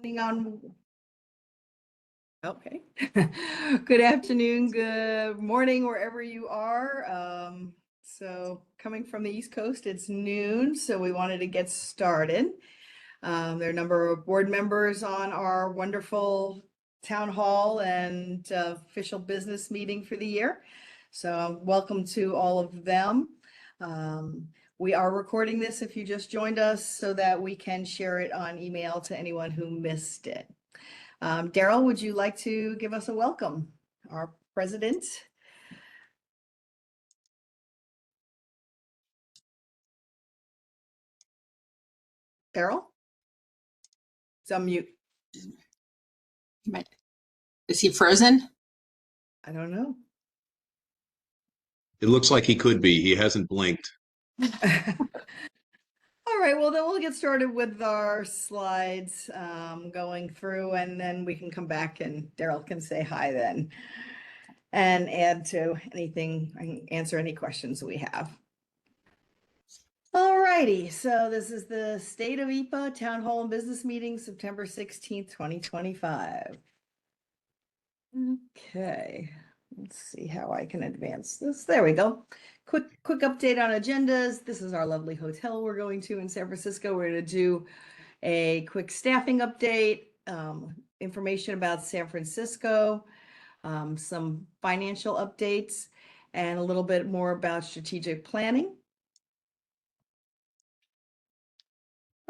Depending on, okay. Good afternoon, good morning, wherever you are. So coming from the East Coast, it's noon, so we wanted to get started. There are a number of board members on our wonderful town hall and official business meeting for the year. So welcome to all of them. We are recording this if you just joined us so that we can share it on email to anyone who missed it. Daryl, would you like to give us a welcome? Our president. Daryl? It's on mute. Is he frozen? I don't know. It looks like he could be. He hasn't blinked. All right, well, then we'll get started with our slides going through, and then we can come back and Daryl can say hi then and add to anything, answer any questions we have. All righty, so this is the State of EAPA Town Hall and Business Meeting, September 16th, 2025. Okay, let's see how I can advance this. There we go. Quick update on agendas. This is our lovely hotel we're going to in San Francisco. We're going to do a quick staffing update, information about San Francisco, some financial updates, and a little bit more about strategic planning.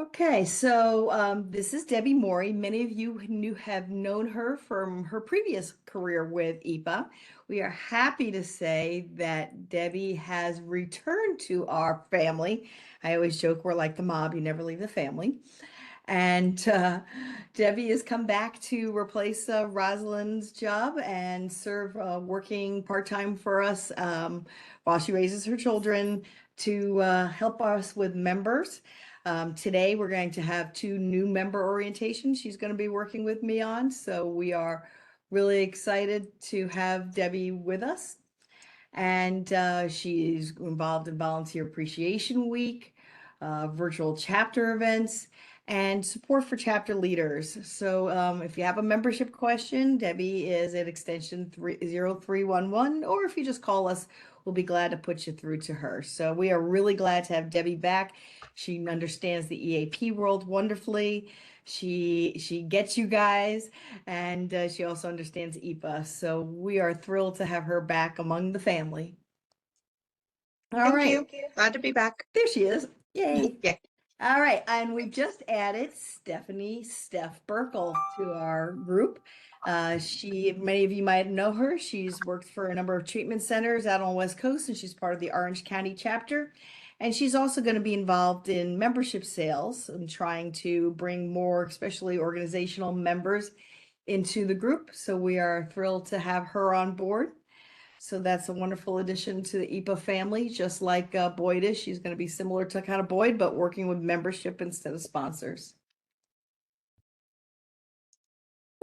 Okay, so this is Debbie Morey. Many of you have known her from her previous career with EAPA. We are happy to say that Debbie has returned to our family. I always joke we're like the mob, you never leave the family. And Debbie has come back to replace Rosalind's job and serve working part-time for us while she raises her children to help us with members. Today, we're going to have 2 new member orientations she's going to be working with me on. So we are really excited to have Debbie with us. And she's involved in Volunteer Appreciation Week, virtual chapter events, and support for chapter leaders. So if you have a membership question, Debbie is at extension 0311, or if you just call us, we'll be glad to put you through to her. So we are really glad to have Debbie back. She understands the EAP world wonderfully. She gets you guys, and she also understands EAPA. So we are thrilled to have her back among the family. All right. Thank you. Glad to be back. There she is. Yay. Yeah. All right, and we've just added Steph Burkle to our group. Many of you might know her. She's worked for a number of treatment centers out on the West Coast, and she's part of the Orange County chapter. And she's also going to be involved in membership sales and trying to bring more, especially organizational members into the group. So we are thrilled to have her on board. So that's a wonderful addition to the EAPA family, just like Boyd is. She's going to be similar to kind of Boyd, but working with membership instead of sponsors.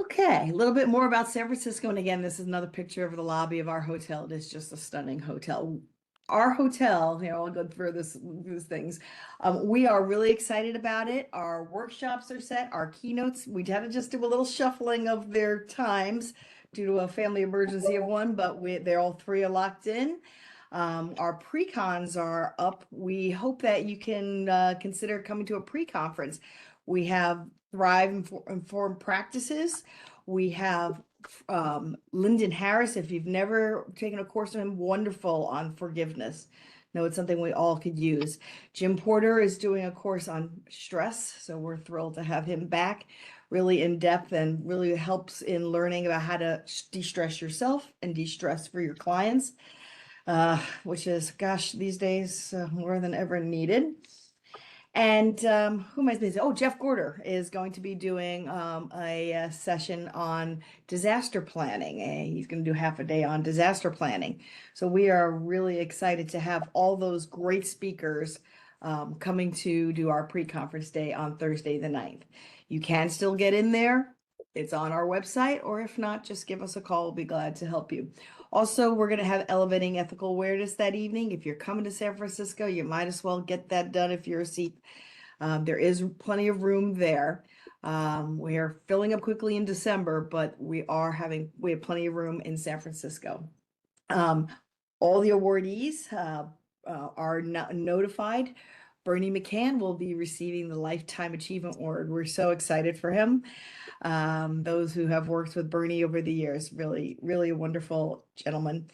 Okay, a little bit more about San Francisco. And again, this is another picture of the lobby of our hotel. It is just a stunning hotel. Our hotel, here, I'll go through these things. We are really excited about it. Our workshops are set, our keynotes. We had to just do a little shuffling of their times due to a family emergency of one, but they're all 3 are locked in. Our pre-cons are up. We hope that you can consider coming to a pre-conference. We have Thrive Informed Practices. We have Lyndon Harris, if you've never taken a course from him, wonderful on forgiveness. No, it's something we all could use. Jim Porter is doing a course on stress, so we're thrilled to have him back. Really in depth and really helps in learning about how to de-stress yourself and de-stress for your clients, which is, gosh, these days more than ever needed. And who am I missing? Oh, Jeff Gorder is going to be doing a session on disaster planning. He's going to do half a day on disaster planning. So we are really excited to have all those great speakers coming to do our pre-conference day on Thursday the 9th. You can still get in there. It's on our website, or if not, just give us a call. We'll be glad to help you. Also, we're going to have Elevating Ethical Awareness that evening. If you're coming to San Francisco, you might as well get that done if you're a seat. There is plenty of room there. We are filling up quickly in December, but we have plenty of room in San Francisco. All the awardees are notified. Bernie McCann will be receiving the Lifetime Achievement Award. We're so excited for him. Those who have worked with Bernie over the years, really, really a wonderful gentleman.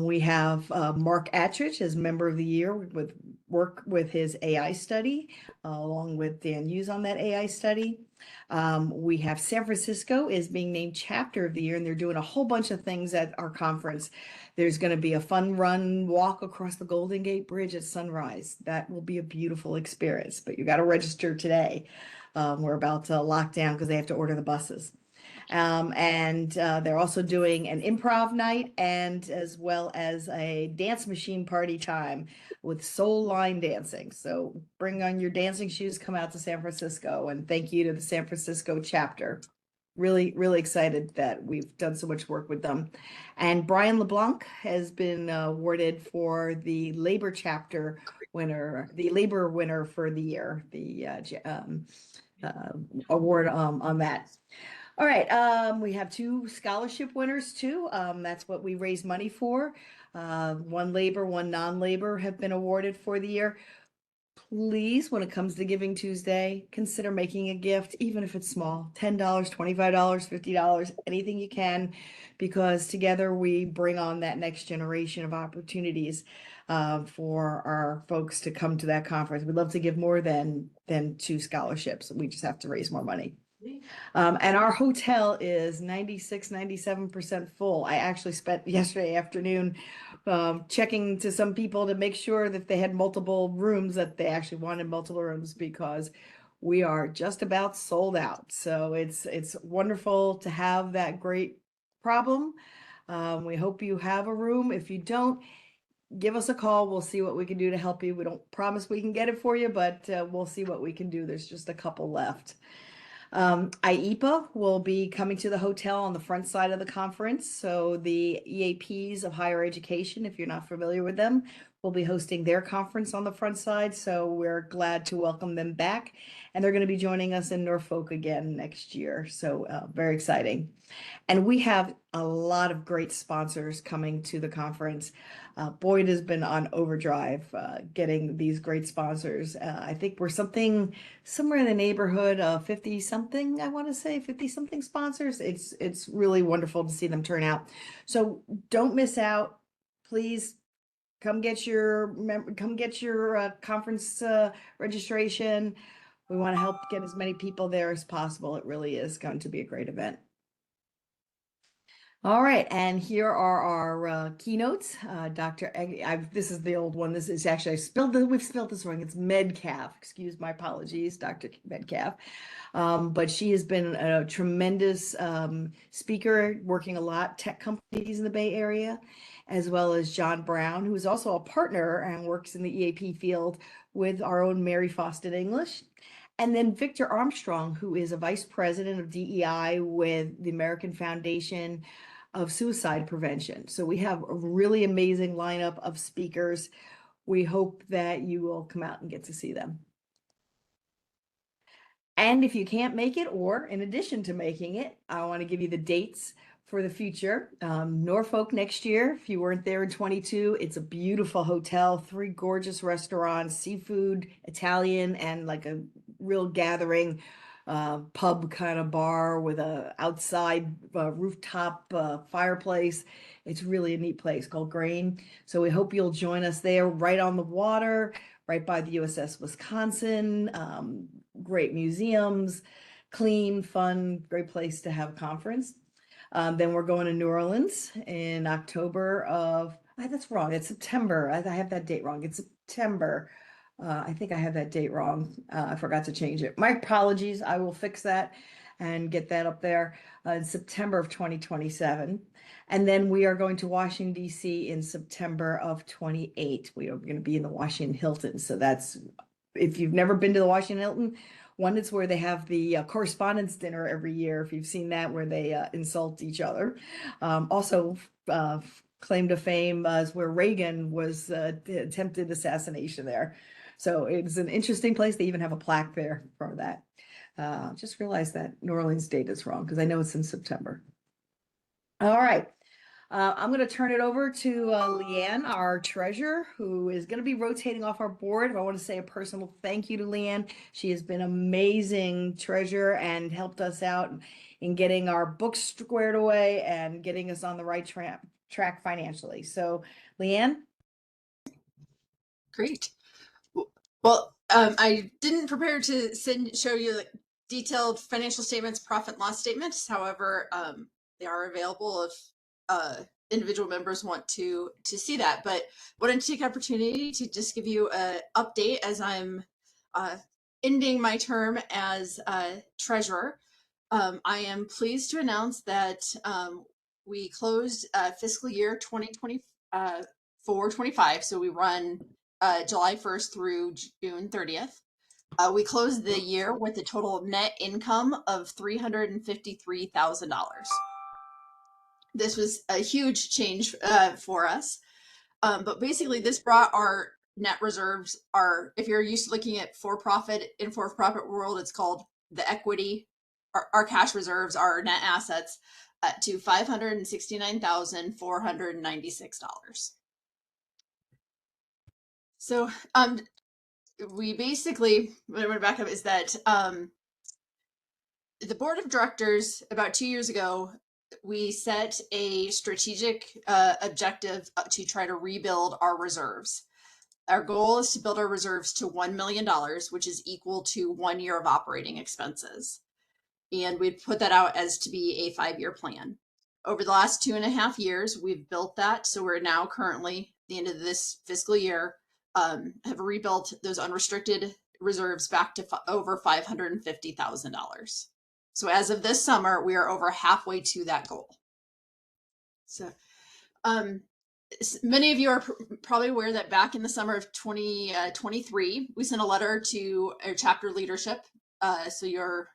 We have Mark Attridge as Member of the Year with work with his AI study, along with Dan Hughes on that AI study. We have San Francisco is being named Chapter of the Year, and they're doing a whole bunch of things at our conference. There's going to be a fun run walk across the Golden Gate Bridge at sunrise. That will be a beautiful experience, but you got to register today. We're about to lock down because they have to order the buses. And they're also doing an improv night and as well as a dance machine party time with soul line dancing. So bring on your dancing shoes, come out to San Francisco, and thank you to the San Francisco chapter. Really, really excited that we've done so much work with them. And Brian LeBlanc has been awarded for the labor chapter winner, the labor winner for the year, the award on that. All right, we have 2 scholarship winners too. That's what we raise money for. One labor, one non-labor have been awarded for the year. Please, when it comes to Giving Tuesday, consider making a gift, even if it's small, $10, $25, $50, anything you can, because together we bring on that next generation of opportunities for our folks to come to that conference. We'd love to give more than 2 scholarships. We just have to raise more money. And our hotel is 96-97% full. I actually spent yesterday afternoon checking to some people to make sure that they had multiple rooms, that they actually wanted multiple rooms, because we are just about sold out. So it's wonderful to have that great problem. We hope you have a room. If you don't, give us a call. We'll see what we can do to help you. We don't promise we can get it for you, but we'll see what we can do. There's just a couple left. EAPA will be coming to the hotel on the front side of the conference. So the EAPs of higher education, if you're not familiar with them, will be hosting their conference on the front side. So we're glad to welcome them back. And they're going to be joining us in Norfolk again next year. So very exciting. And we have a lot of great sponsors coming to the conference. Boyd has been on overdrive getting these great sponsors. I think we're somewhere in the neighborhood of 50 something, I want to say 50 something sponsors. It's really wonderful to see them turn out. So don't miss out. Please come get your conference registration. We want to help get as many people there as possible. It really is going to be a great event. All right, and here are our keynotes. Dr. This is the old one. This is actually, we've spelled this wrong. It's Medcalf. Excuse my apologies, Dr. Medcalf. But she has been a tremendous speaker, working a lot tech companies in the Bay Area, as well as John Brown, who is also a partner and works in the EAP field with our own Mary Foston English. And then Victor Armstrong, who is a vice president of DEI with the American Foundation of Suicide Prevention. So we have a really amazing lineup of speakers. We hope that you will come out and get to see them. And if you can't make it, or in addition to making it, I want to give you the dates for the future. Norfolk next year, if you weren't there in 22, it's a beautiful hotel, 3 gorgeous restaurants, seafood, Italian, and like a real gathering pub kind of bar with a outside rooftop fireplace. It's really a neat place called Grain. So we hope you'll join us there, right on the water, right by the USS Wisconsin. Great museums, clean, fun, great place to have a conference. Then we're going to New Orleans in October of, that's wrong, it's September. I have that date wrong. It's September. I think I have that date wrong. I forgot to change it. My apologies. I will fix that and get that up there in September of 2027. And then we are going to Washington, D.C. in September of 28. We are going to be in the Washington Hilton. So that's, if you've never been to the Washington Hilton, one, it's where they have the correspondence dinner every year, if you've seen that, where they insult each other. Also, claim to fame is where Reagan was attempted assassination there. So it's an interesting place. They even have a plaque there for that. Just realized that New Orleans date is wrong because I know it's in September. All right. I'm going to turn it over to Leanne, our treasurer, who is going to be rotating off our board. I want to say a personal thank you to Leanne. She has been amazing treasurer and helped us out in getting our books squared away and getting us on the right track financially. So, Leanne? Great. Well, I didn't prepare to show you like detailed financial statements, profit and loss statements. However, they are available if individual members want to see that. But wanted to take opportunity to just give you an update as I'm ending my term as treasurer. I am pleased to announce that we closed fiscal year 2024-25. So we run July 1st through June 30th. We closed the year with a total net income of $353,000. This was a huge change for us. But basically, this brought our net reserves, if you're used to looking at for-profit, in for-profit world, it's called the equity, our cash reserves, our net assets, to $569,496. So we basically, what I'm going to back up is that the board of directors, about 2 years ago, we set a strategic objective to try to rebuild our reserves. Our goal is to build our reserves to $1 million, which is equal to 1 year of operating expenses. And we'd put that out as to be a 5-year plan. Over the last 2.5 years, we've built that. So we're now currently, at the end of this fiscal year, have rebuilt those unrestricted reserves back to over $550,000. So as of this summer, we are over halfway to that goal. So many of you are probably aware that back in the summer of 2023, we sent a letter to our chapter leadership. So your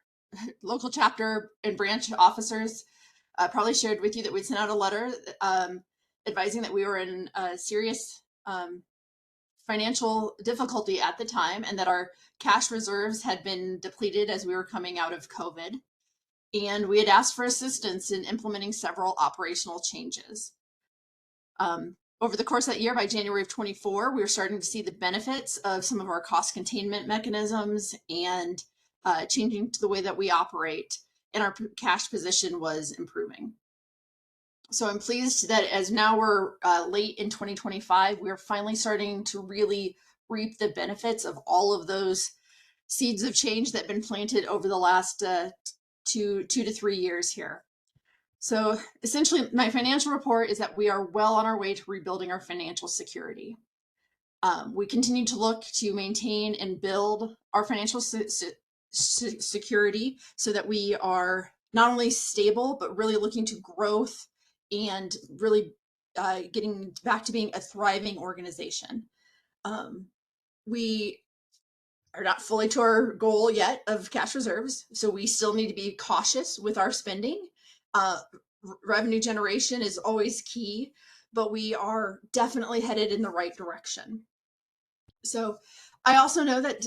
local chapter and branch officers probably shared with you that we'd sent out a letter advising that we were in serious financial difficulty at the time and that our cash reserves had been depleted as we were coming out of COVID. And we had asked for assistance in implementing several operational changes. Over the course of that year, by January of 24, we were starting to see the benefits of some of our cost containment mechanisms and changing to the way that we operate, and our cash position was improving. So I'm pleased that as now we're late in 2025, we're finally starting to really reap the benefits of all of those seeds of change that have been planted over the last 2 to 3 years here. So essentially, my financial report is that we are well on our way to rebuilding our financial security. We continue to look to maintain and build our financial security so that we are not only stable, but really looking to growth and really getting back to being a thriving organization. We are not fully to our goal yet of cash reserves, so we still need to be cautious with our spending. Revenue generation is always key, but we are definitely headed in the right direction. So I also know that,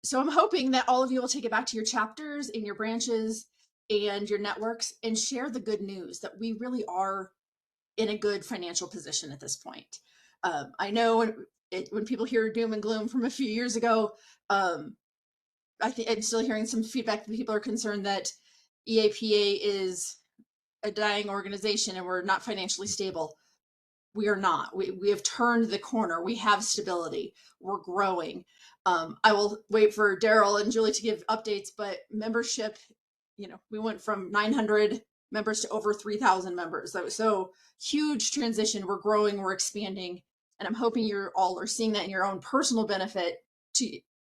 so I'm hoping that all of you will take it back to your chapters and your branches and your networks and share the good news that we really are in a good financial position at this point. I know when people hear doom and gloom from a few years ago, I think I'm still hearing some feedback that people are concerned that EAPA is a dying organization and we're not financially stable. We are not. We have turned the corner. We have stability. We're growing. I will wait for Daryl and Julie to give updates, but membership, we went from 900 members to over 3,000 members. So huge transition. We're growing, we're expanding, and I'm hoping you all are seeing that in your own personal benefit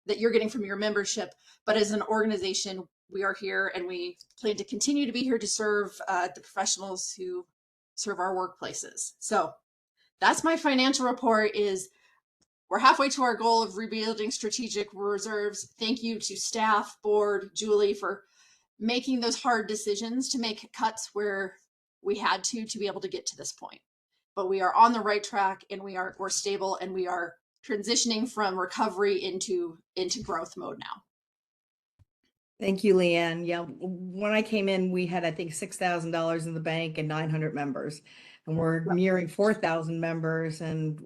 that you're getting from your membership. But as an organization, we are here and we plan to continue to be here to serve the professionals who serve our workplaces. So that's my financial report. We're halfway to our goal of rebuilding strategic reserves. Thank you to staff, board, Julie, for making those hard decisions to make cuts where we had to be able to get to this point. But we are on the right track and we're stable and we are transitioning from recovery into growth mode now. Thank you, Leanne. Yeah, when I came in, we had, I think, $6,000 in the bank and 900 members. And we're nearing 4,000 members and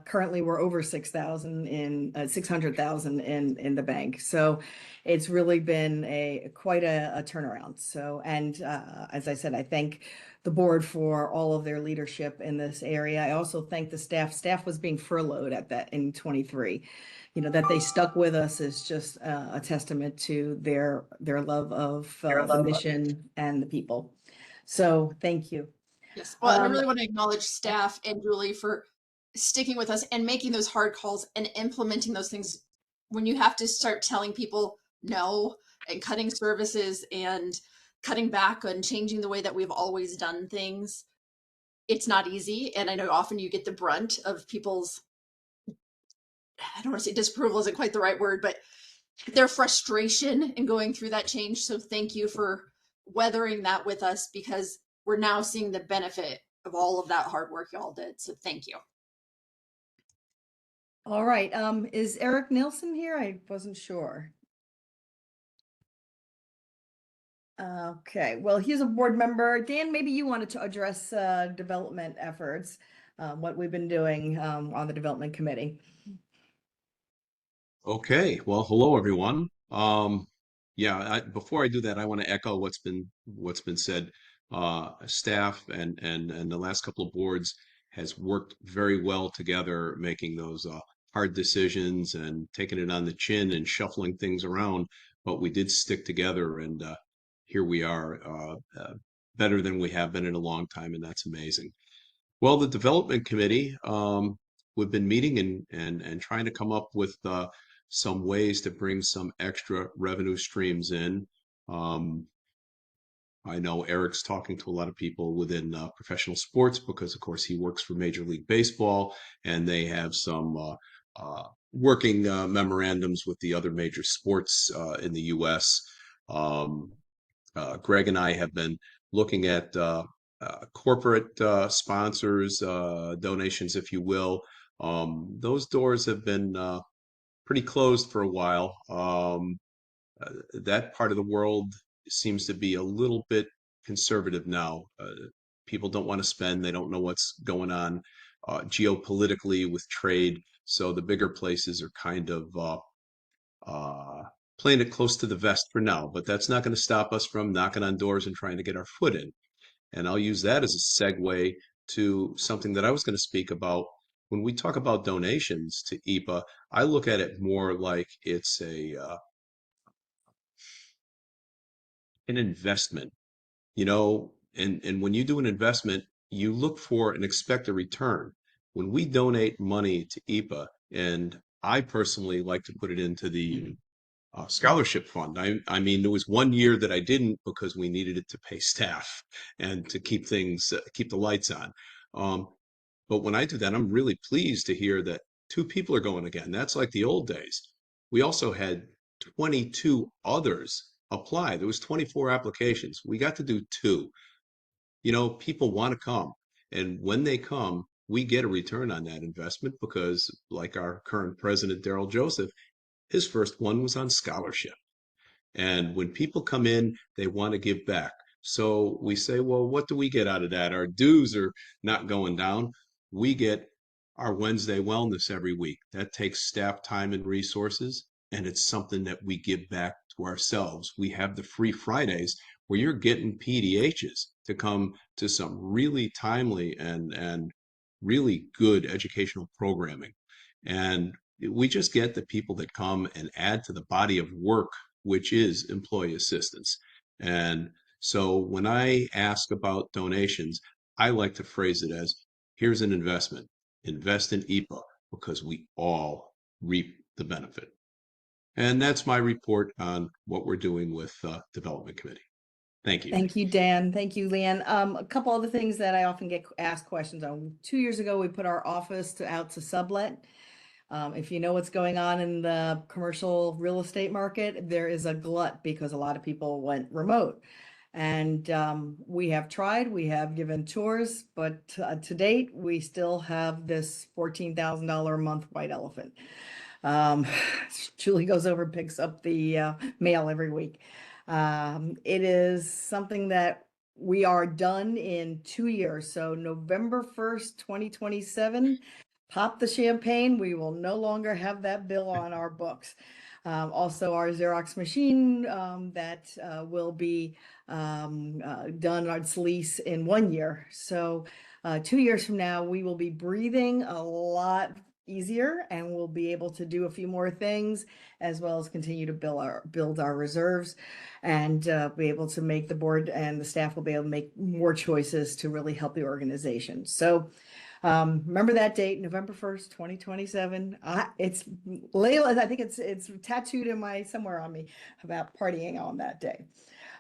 currently we're over 6,000 in 600,000 in the bank. So it's really been quite a turnaround. So, and as I said, I thank the board for all of their leadership in this area. I also thank the staff. Staff was being furloughed at that in 23. That they stuck with us is just a testament to their love of the mission and the people. So thank you. Yes. Well, and I really want to acknowledge staff and Julie for sticking with us and making those hard calls and implementing those things when you have to start telling people no and cutting services and cutting back and changing the way that we've always done things. It's not easy. And I know often you get the brunt of people's, I don't want to say disapproval isn't quite the right word, but their frustration in going through that change. So thank you for weathering that with us because we're now seeing the benefit of all of that hard work y'all did. So thank you. All right. Is Eric Nielsen here? I wasn't sure. Okay, well, he's a board member. Dan, maybe you wanted to address development efforts, what we've been doing on the development committee. Okay, well, hello everyone. Yeah, before I do that, I want to echo what's been said. Staff and the last couple of boards has worked very well together, making those hard decisions and taking it on the chin and shuffling things around. But we did stick together, and here we are, better than we have been in a long time, and that's amazing. Well, the development committee, we've been meeting and trying to come up with some ways to bring some extra revenue streams in. Um, I know Eric's talking to a lot of people within professional sports because, of course, he works for Major League Baseball, and they have some working memorandums with the other major sports in the U.S. Um, Greg and I have been looking at corporate sponsors, donations, if you will. Those doors have been pretty closed for a while. That part of the world seems to be a little bit conservative now. People don't want to spend, they don't know what's going on geopolitically with trade. So the bigger places are kind of uh, playing it close to the vest for now, but that's not going to stop us from knocking on doors and trying to get our foot in. And I'll use that as a segue to something that I was going to speak about. When we talk about donations to EAPA, I look at it more like it's an investment, and when you do an investment, you look for and expect a return. When we donate money to EAPA, and I personally like to put it into the scholarship fund. I mean, there was one year that I didn't because we needed it to pay staff and to keep things, keep the lights on. Um, but when I do that, I'm really pleased to hear that two people are going again. That's like the old days. We also had 22 others apply. There was 24 applications. We got to do two. People want to come. And when they come, we get a return on that investment because, like our current president, Daryl Joseph, his first one was on scholarship. And when people come in, they want to give back. So we say, well, what do we get out of that? Our dues are not going down. We get our Wednesday wellness every week. That takes staff time and resources, and it's something that we give back to ourselves. We have the free Fridays where you're getting PDHs to come to some really timely and really good educational programming. And we just get the people that come and add to the body of work, which is employee assistance. And so when I ask about donations, I like to phrase it as here's an investment. Invest in EAPA because we all reap the benefit. And that's my report on what we're doing with Development Committee. Thank you. Thank you, Dan. Thank you, Leanne. A couple other things that I often get asked questions on. 2 years ago, we put our office out to sublet. If you know what's going on in the commercial real estate market, there is a glut because a lot of people went remote. And we have tried, we have given tours, but to date, we still have this $14,000 a month white elephant. Um, Julie goes over and picks up the mail every week. It is something that we are done in 2 years. So November 1st, 2027, pop the champagne. We will no longer have that bill on our books. Also, our Xerox machine that will be done on its lease in 1 year. So 2 years from now, we will be breathing a lot easier and we'll be able to do a few more things as well as continue to build our reserves and be able to make the board and the staff will be able to make more choices to really help the organization. So remember that date, November 1st, 2027. It's Layla, I think it's tattooed in my somewhere on me about partying on that day.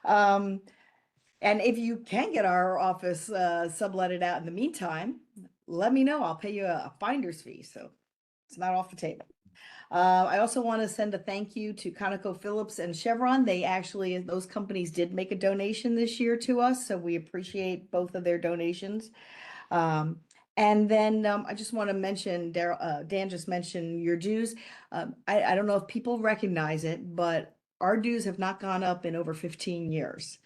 And if you can get our office subletted out in the meantime, let me know. I'll pay you a finder's fee. So it's not off the table. I also want to send a thank you to ConocoPhillips and Chevron. Those companies did make a donation this year to us, so we appreciate both of their donations. And then I just want to mention, Dan just mentioned your dues. I don't know if people recognize it, but our dues have not gone up in over 15 years.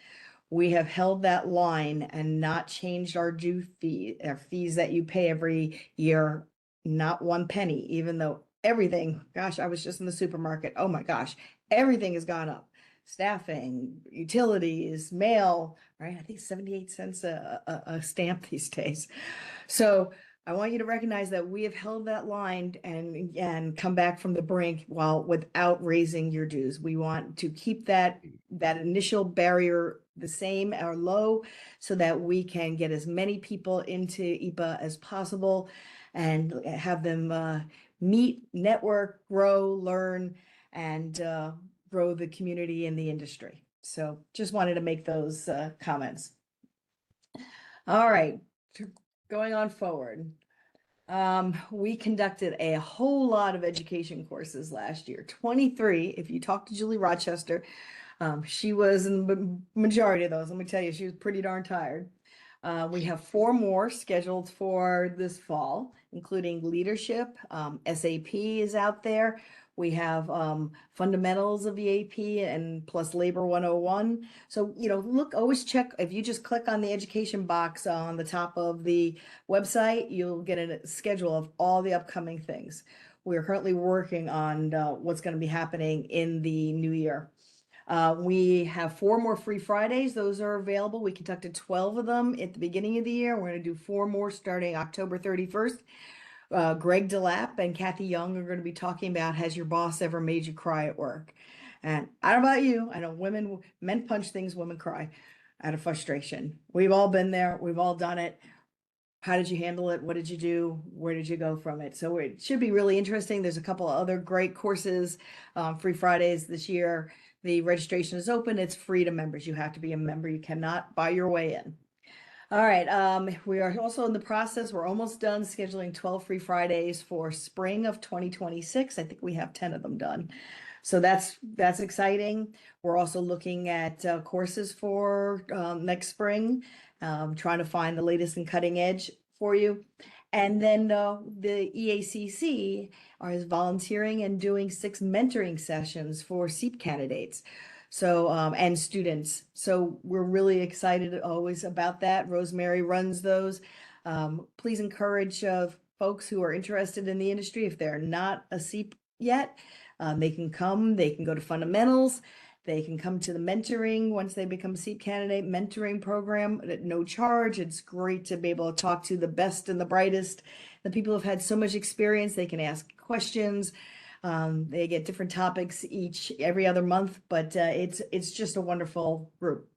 We have held that line and not changed our fees that you pay every year, not one penny, even though everything, gosh, I was just in the supermarket. Oh my gosh, everything has gone up. Staffing, utilities, mail, right? I think 78 cents a stamp these days. So I want you to recognize that we have held that line and come back from the brink without raising your dues. We want to keep that initial barrier the same or low so that we can get as many people into EAPA as possible and have them meet, network, grow, learn, and grow the community and the industry. So just wanted to make those comments. All right, going on forward. We conducted a whole lot of education courses last year, 23. If you talk to Julie Rochester, she was in the majority of those. Let me tell you, she was pretty darn tired. We have 4 more scheduled for this fall, including leadership. SAP is out there. We have fundamentals of EAP and plus Labor 101. So, always check. If you just click on the education box on the top of the website, you'll get a schedule of all the upcoming things. We're currently working on what's going to be happening in the new year. We have 4 more free Fridays. Those are available. We conducted 12 of them at the beginning of the year. We're going to do 4 more starting October 31st. Greg DeLapp and Kathy Young are going to be talking about, has your boss ever made you cry at work? And I don't know about you. I know men punch things, women cry out of frustration. We've all been there. We've all done it. How did you handle it? What did you do? Where did you go from it? So it should be really interesting. There's a couple of other great courses, free Fridays this year. The registration is open. It's free to members. You have to be a member. You cannot buy your way in. All right. We are also in the process. We're almost done scheduling 12 free Fridays for spring of 2026. I think we have 10 of them done. So that's exciting. We're also looking at courses for next spring, trying to find the latest and cutting edge for you. And then the EACC is volunteering and doing 6 mentoring sessions for SEEP candidates. So, and students. So we're really excited always about that. Rosemary runs those. Please encourage folks who are interested in the industry, if they're not a SEEP yet, they can go to fundamentals. They can come to the mentoring once they become a SEEP candidate mentoring program at no charge. It's great to be able to talk to the best and the brightest, the people who've had so much experience. They can ask questions. They get different topics every other month, but it's just a wonderful group.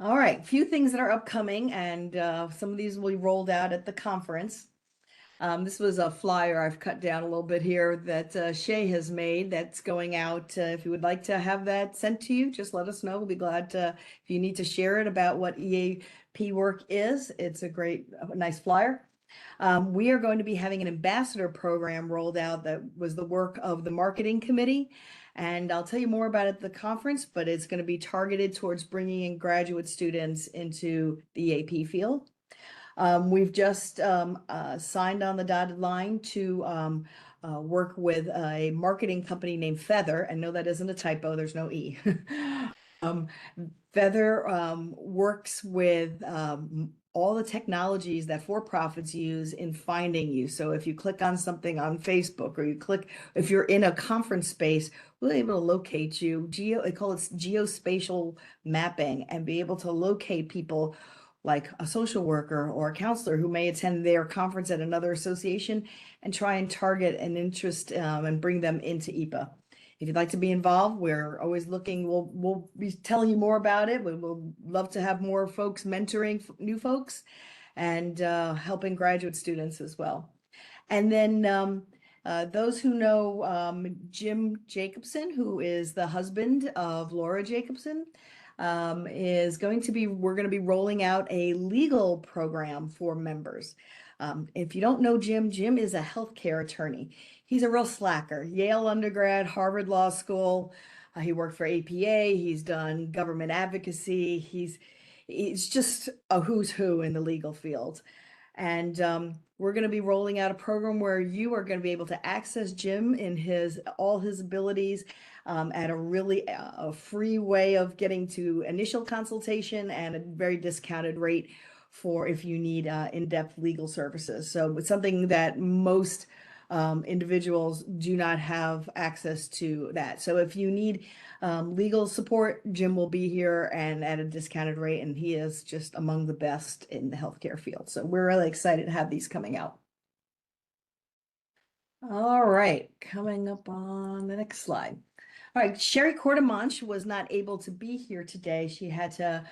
All right, a few things that are upcoming, and some of these will be rolled out at the conference. This was a flyer I've cut down a little bit here that Shay has made that's going out. If you would like to have that sent to you, just let us know. We'll be glad to, if you need to share it about what EAP work is. It's a nice flyer. We are going to be having an ambassador program rolled out that was the work of the marketing committee. And I'll tell you more about it at the conference, but it's going to be targeted towards bringing in graduate students into the EAP field. We've just signed on the dotted line to work with a marketing company named Feather. And no, that isn't a typo, there's no E. Um, Feather works with all the technologies that for-profits use in finding you. So if you click on something on Facebook, or if you're in a conference space, we'll be able to locate you. They call it geospatial mapping, and be able to locate people like a social worker or a counselor who may attend their conference at another association, and try and target an interest and bring them into EAPA. If you'd like to be involved, we're always looking. We'll be telling you more about it. We'll love to have more folks mentoring new folks, and helping graduate students as well. And then those who know Jim Jacobson, who is the husband of Laura Jacobson, we're going to be rolling out a legal program for members. If you don't know Jim, Jim is a healthcare attorney. He's a real slacker. Yale undergrad, Harvard Law School. He worked for APA. He's done government advocacy. He's just a who's who in the legal field. And we're going to be rolling out a program where you are going to be able to access Jim in all his abilities at a really a free way of getting to initial consultation, and a very discounted rate for if you need in-depth legal services. So it's something that most individuals do not have access to that. So if you need legal support, Jim will be here, and at a discounted rate, and he is just among the best in the healthcare field. So we're really excited to have these coming out. All right, coming up on the next slide. All right, Sherry Cordemanche was not able to be here today. She had to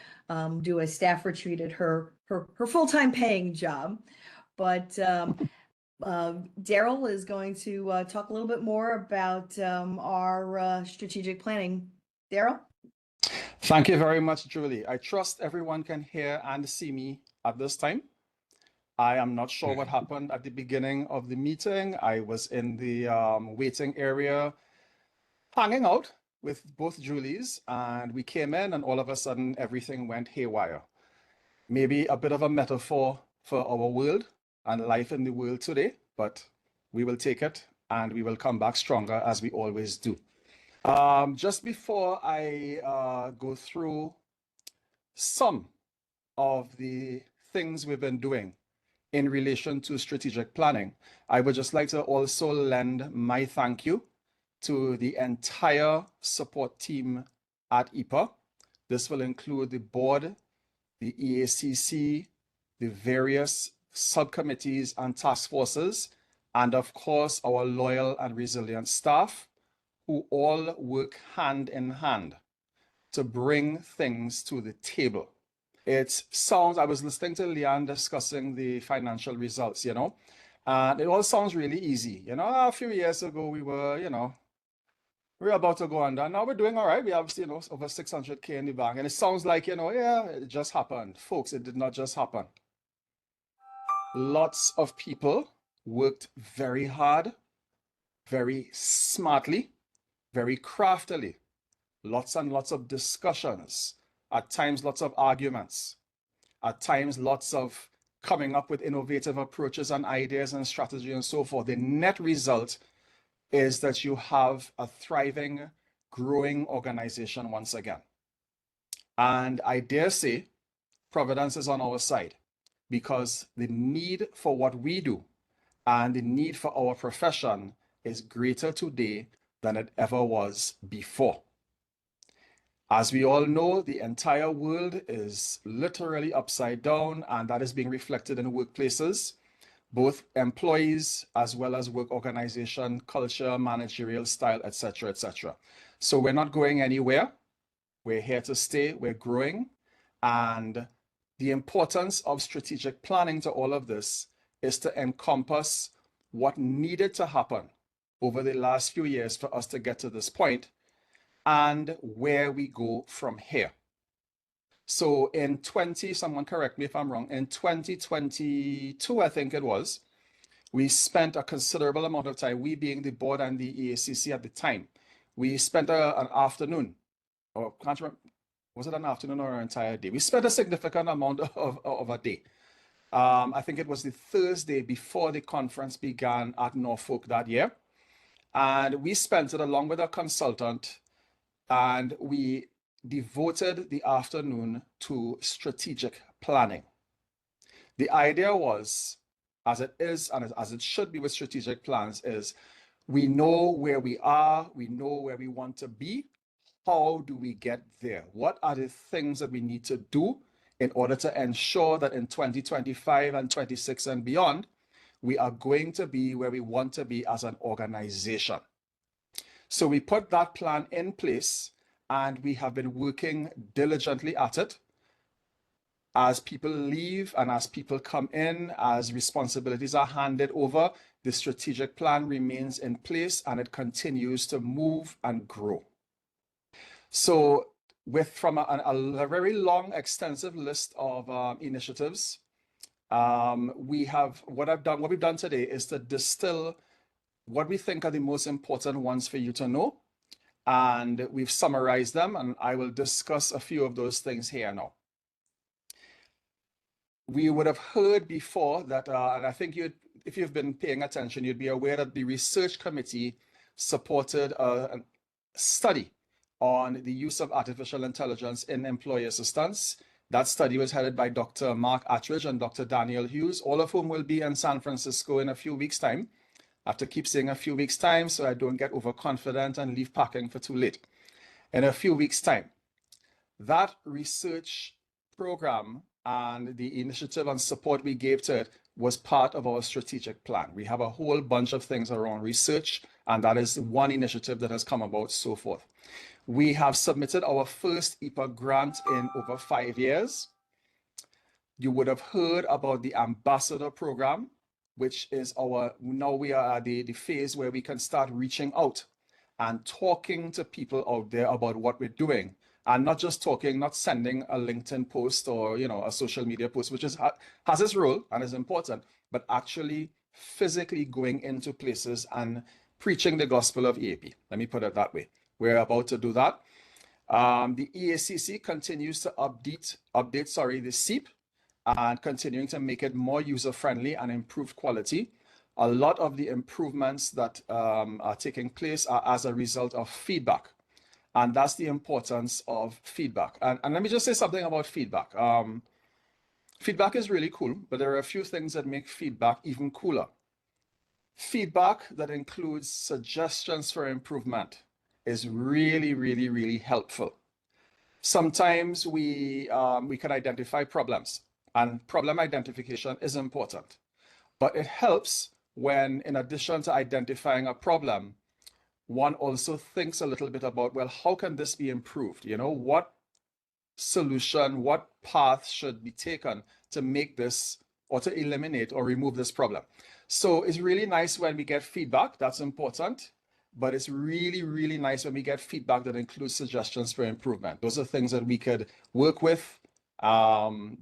do a staff retreat at her full-time paying job. But Daryl is going to talk a little bit more about our strategic planning. Daryl? Thank you very much, Julie. I trust everyone can hear and see me at this time. I am not sure what happened at the beginning of the meeting. I was in the waiting area hanging out with both Julies, and we came in, and all of a sudden everything went haywire. Maybe a bit of a metaphor for our world and life in the world today, but we will take it and we will come back stronger, as we always do. Just before I go through some of the things we've been doing in relation to strategic planning, I would just like to also lend my thank you to the entire support team at EAPA. This will include the board, the EACC, the various subcommittees and task forces, and of course, our loyal and resilient staff, who all work hand in hand to bring things to the table. I was listening to Leanne discussing the financial results, and it all sounds really easy. A few years ago, we were about to go under. Now we're doing all right. We have, over 600K in the bank. And it sounds like, yeah, it just happened. Folks, it did not just happen. Lots of people worked very hard, very smartly, very craftily. Lots and lots of discussions. At times, lots of arguments. At times, lots of coming up with innovative approaches and ideas and strategy and so forth. The net result is that you have a thriving, growing organization once again. And I dare say Providence is on our side, because the need for what we do and the need for our profession is greater today than it ever was before. As we all know, the entire world is literally upside down, and that is being reflected in workplaces, both employees as well as work organization, culture, managerial style, etc., etc. So we're not going anywhere. We're here to stay. We're growing. And the importance of strategic planning to all of this is to encompass what needed to happen over the last few years for us to get to this point, and where we go from here. So someone correct me if I'm wrong, in 2022, I think it was, we spent a considerable amount of time, we being the board and the EACC at the time, we spent an afternoon, or can't remember, was it an afternoon or an entire day? We spent a significant amount of a day I think it was the Thursday before the conference began at Norfolk that year. And we spent it along with a consultant, and we devoted the afternoon to strategic planning. The idea was, as it is and as it should be with strategic plans, is we know where we are, we know where we want to be. How do we get there? What are the things that we need to do in order to ensure that in 2025 and 26 and beyond, we are going to be where we want to be as an organization? So we put that plan in place, and we have been working diligently at it. As people leave and as people come in, as responsibilities are handed over, the strategic plan remains in place and it continues to move and grow. So from a very long, extensive list of initiatives, what we've done today is to distill what we think are the most important ones for you to know. And we've summarized them, and I will discuss a few of those things here now. We would have heard before that, and I think if you've been paying attention, you'd be aware that the research committee supported a study on the use of artificial intelligence in employee assistance. That study was headed by Dr. Mark Attridge and Dr. Daniel Hughes, all of whom will be in San Francisco in a few weeks' time. I have to keep saying a few weeks' time so I don't get overconfident and leave packing for too late. In a few weeks' time. That research program and the initiative and support we gave to it was part of our strategic plan. We have a whole bunch of things around research, and that is one initiative that has come about, so forth. We have submitted our first EAPA grant in over 5 years. You would have heard about the ambassador program, which is now we are at the phase where we can start reaching out and talking to people out there about what we're doing. And not just talking, not sending a LinkedIn post or a social media post, which has its role and is important, but actually physically going into places and preaching the gospel of EAP. Let me put it that way. We're about to do that. The EACC continues to update the SEEP and continuing to make it more user-friendly and improve quality. A lot of the improvements that are taking place are as a result of feedback. And that's the importance of feedback. And let me just say something about feedback. Feedback is really cool, but there are a few things that make feedback even cooler. Feedback that includes suggestions for improvement is really, really, really helpful. Sometimes we can identify problems, and problem identification is important. But it helps when, in addition to identifying a problem, one also thinks a little bit about, well, how can this be improved? What solution, what path should be taken to make this or to eliminate or remove this problem? So it's really nice when we get feedback. That's important. But it's really, really nice when we get feedback that includes suggestions for improvement. Those are things that we could work with,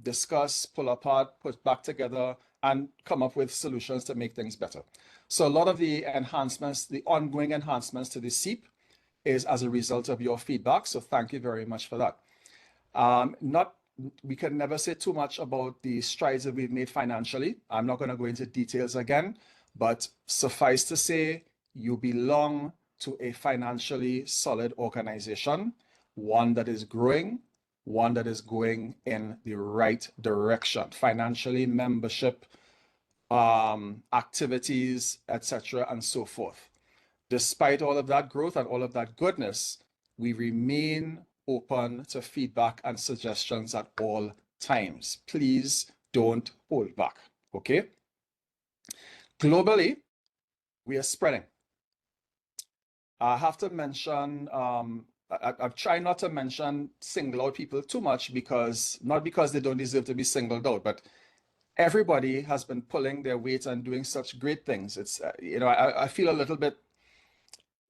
discuss, pull apart, put back together, and come up with solutions to make things better. So a lot of the enhancements, the ongoing enhancements to the SEEP is as a result of your feedback. So thank you very much for that. We can never say too much about the strides that we've made financially. I'm not going to go into details again, but suffice to say, you belong to a financially solid organization, one that is growing, one that is going in the right direction, financially, membership, activities, etc., and so forth. Despite all of that growth and all of that goodness, we remain open to feedback and suggestions at all times. Please don't hold back, okay? Globally, we are spreading. I have to mention, I'm trying not to mention single out people too much, not because they don't deserve to be singled out, but everybody has been pulling their weight and doing such great things. It's, I feel a little bit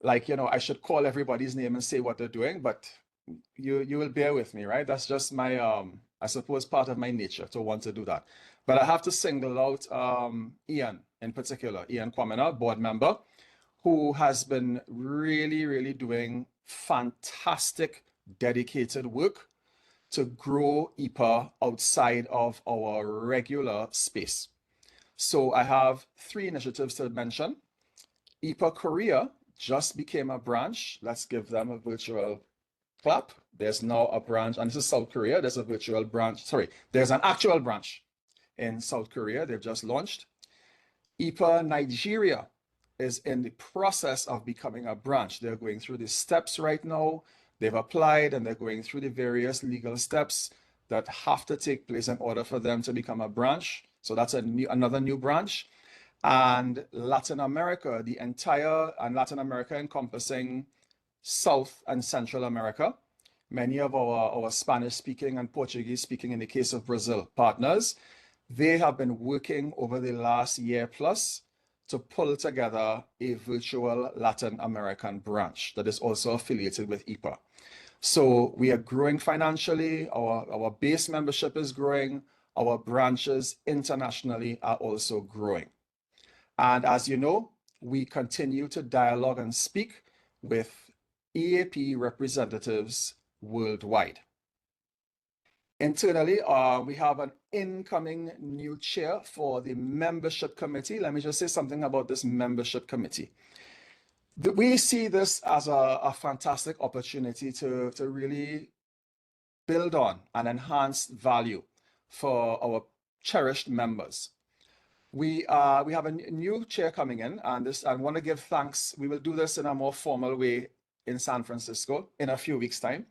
like, I should call everybody's name and say what they're doing, but you will bear with me, right? That's just my, I suppose, part of my nature to want to do that. But I have to single out Ian in particular, Ian Kwamina, board member, who has been really, really doing fantastic, dedicated work to grow EAPA outside of our regular space. So I have 3 initiatives to mention. EAPA Korea just became a branch. Let's give them a virtual clap. There's now a branch, and this is South Korea. There's a virtual branch. Sorry, there's an actual branch in South Korea. They've just launched. EAPA Nigeria is in the process of becoming a branch. They're going through the steps right now. They've applied and they're going through the various legal steps that have to take place in order for them to become a branch. So that's another new branch. And Latin America, the entire, and Latin America encompassing South and Central America. Many of our Spanish speaking and Portuguese speaking, in the case of Brazil, partners, they have been working over the last year plus to pull together a virtual Latin American branch that is also affiliated with EAPA. So we are growing financially, our base membership is growing, our branches internationally are also growing. And as you know, we continue to dialogue and speak with EAP representatives worldwide. Internally, we have an incoming new chair for the membership committee. Let me just say something about this membership committee. We see this as a fantastic opportunity to really build on and enhance value for our cherished members. We have a new chair coming in, and I want to give thanks. We will do this in a more formal way in San Francisco in a few weeks' time.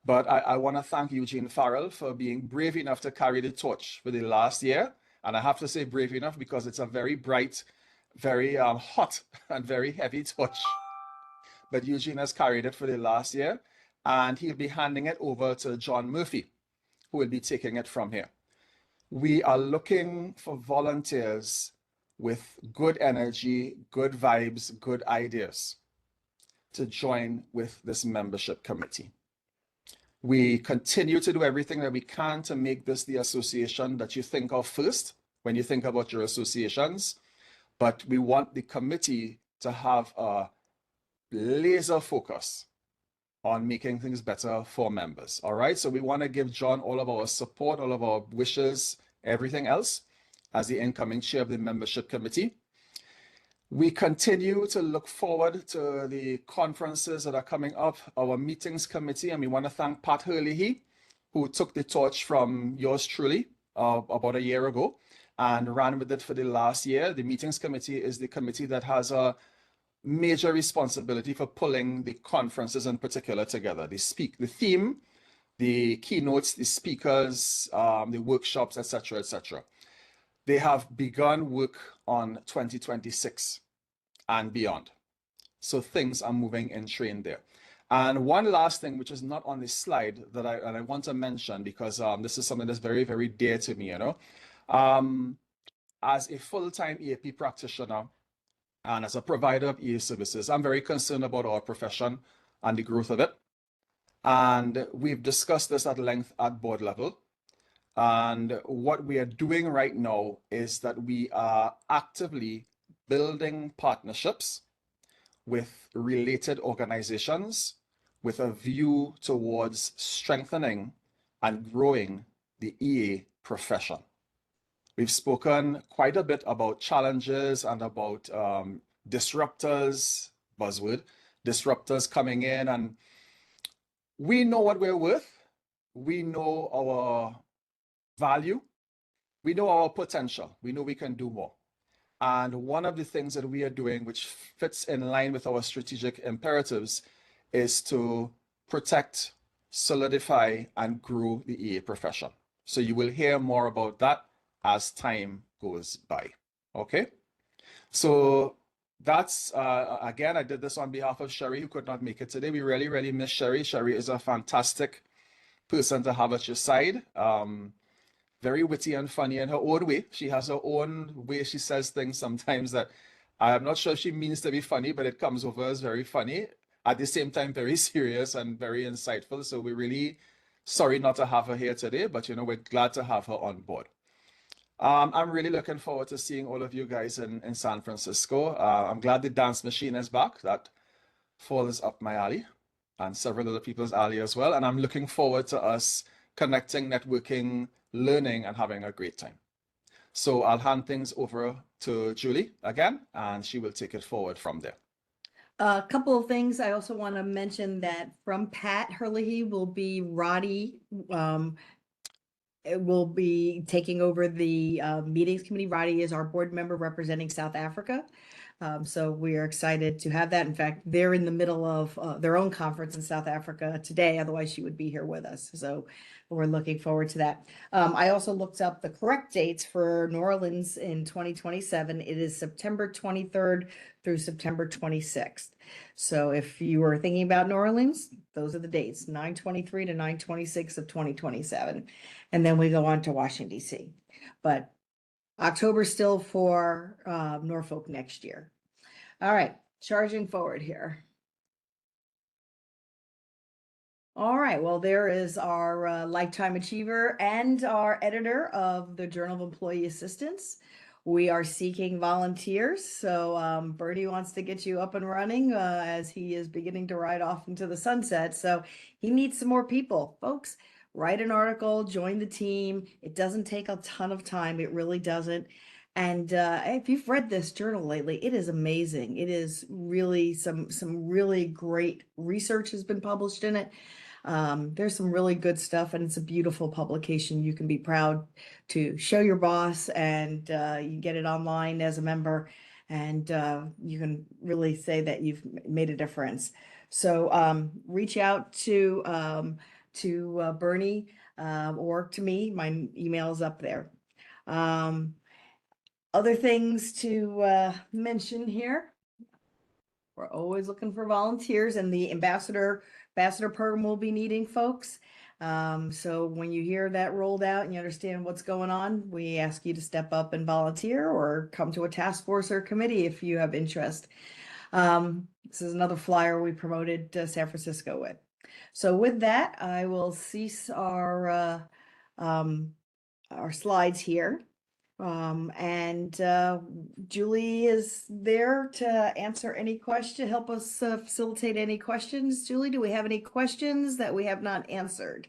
But I want to thank Eugene Farrell for being brave enough to carry the torch for the last year. And I have to say brave enough because it's a very bright, very hot and very heavy torch. But Eugene has carried it for the last year, and he'll be handing it over to John Murphy, who will be taking it from here. We are looking for volunteers with good energy, good vibes, good ideas to join with this membership committee. We continue to do everything that we can to make this the association that you think of first when you think about your associations, but we want the committee to have a laser focus on making things better for members. All right, so we want to give John all of our support, all of our wishes, everything else as the incoming chair of the membership committee. We continue to look forward to the conferences that are coming up, our meetings committee, and we want to thank Pat Hurley, who took the torch from yours truly about a year ago and ran with it for the last year. The meetings committee is the committee that has a major responsibility for pulling the conferences in particular together. They speak the theme, the keynotes, the speakers, the workshops, etc., etc. They have begun work on 2026 and beyond. So things are moving in train there. And one last thing, which is not on this slide, that I want to mention, because this is something that's very, very dear to me, you know. As a full-time EAP practitioner and as a provider of EA services, I'm very concerned about our profession and the growth of it. And we've discussed this at length at board level. And what we are doing right now is that we are actively building partnerships with related organizations with a view towards strengthening and growing the EA profession. We've spoken quite a bit about challenges and about disruptors, buzzword, disruptors coming in, and we know what we're worth. We know our value. We know our potential. We know we can do more. And one of the things that we are doing, which fits in line with our strategic imperatives, is to protect, solidify, and grow the EA profession. So you will hear more about that as time goes by. Okay? So that's, again, I did this on behalf of Sherry, who could not make it today. We really, really miss Sherry. Sherry is a fantastic person to have at your side. Very witty and funny in her own way. She has her own way she says things sometimes that I'm not sure she means to be funny, but it comes over as very funny. At the same time, very serious and very insightful. So we're really sorry not to have her here today, but you know, we're glad to have her on board. I'm really looking forward to seeing all of you guys in San Francisco. I'm glad the dance machine is back. That falls up my alley and several other people's alley as well. And I'm looking forward to us connecting, networking, learning, and having a great time. So I'll hand things over to Julie again, and she will take it forward from there. A couple of things. I also want to mention that from Pat Herlihy will be Roddy. It will be taking over the meetings committee. Roddy is our board member representing South Africa. So we are excited to have that. In fact, they're in the middle of their own conference in South Africa today. Otherwise, she would be here with us. So we're looking forward to that. I also looked up the correct dates for New Orleans in 2027. It is September 23rd through September 26th. So if you were thinking about New Orleans, those are the dates, 9/23 to 9/26 of 2027. And then we go on to Washington, D.C. But October still for Norfolk next year. All right, charging forward here. All right, well, there is our lifetime achiever and our editor of the Journal of Employee Assistance. We are seeking volunteers, so Bertie wants to get you up and running as he is beginning to ride off into the sunset. So he needs some more people, folks. Write an article, join the team. It doesn't take a ton of time. It really doesn't. And if you've read this journal lately, it is amazing. It is really some really great research has been published in it. There's some really good stuff, and it's a beautiful publication. You can be proud to show your boss, and you get it online as a member, and you can really say that you've made a difference. So reach out to Bernie or to me. My email is up there. Other things to mention here. We're always looking for volunteers, and the ambassador program will be needing folks. So when you hear that rolled out and you understand what's going on, we ask you to step up and volunteer or come to a task force or committee if you have interest. This is another flyer we promoted San Francisco with. So with that, I will cease our slides here. Julie is there to answer any question, help us facilitate any questions. Julie, do we have any questions that we have not answered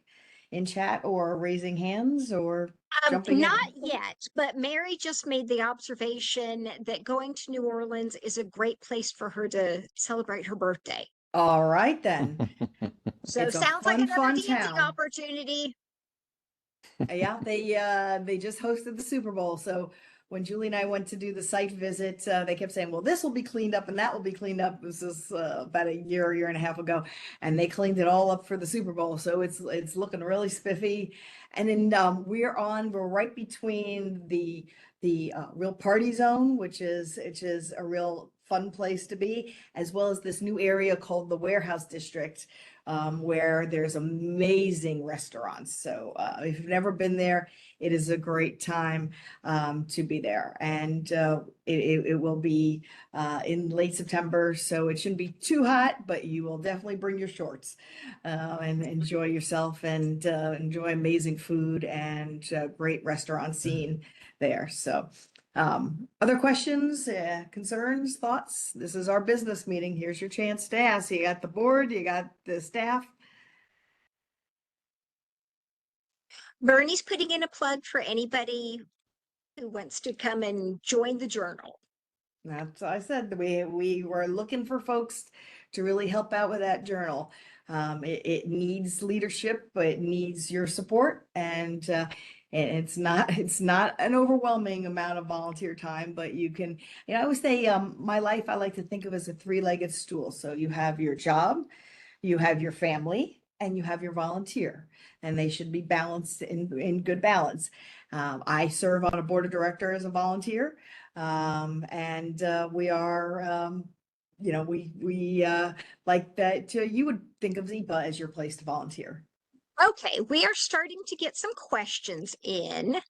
in chat or raising hands or jumping in? Not yet, but Mary just made the observation that going to New Orleans is a great place for her to celebrate her birthday. All right, then. So It's a sounds like another fun dancing town. opportunity. Yeah, they just hosted the Super Bowl. So when Julie and I went to do the site visit, they kept saying, well, this will be cleaned up and that will be cleaned up. This is about a year and a half ago, and they cleaned it all up for the Super Bowl. So it's looking really spiffy. And then we're right between the real party zone, which is a real fun place to be, as well as this new area called the Warehouse District, where there's amazing restaurants. So if you've never been there, it is a great time to be there. And it will be in late September, so it shouldn't be too hot, but you will definitely bring your shorts and enjoy yourself and enjoy amazing food and great restaurant scene there. So other questions, concerns, thoughts? This is our business meeting. Here's your chance to ask. You got the board, you got the staff. Bernie's putting in a plug for anybody who wants to come and join the journal. That's what I said. We were looking for folks to really help out with that journal. It needs leadership, but it needs your support, and it's not an overwhelming amount of volunteer time, but you can, I always say, my life, I like to think of as a three-legged stool. So you have your job, you have your family, and you have your volunteer, and they should be balanced in good balance. I serve on a board of directors as a volunteer, and we are, we like that. You would think of EAPA as your place to volunteer. Okay, we are starting to get some questions in.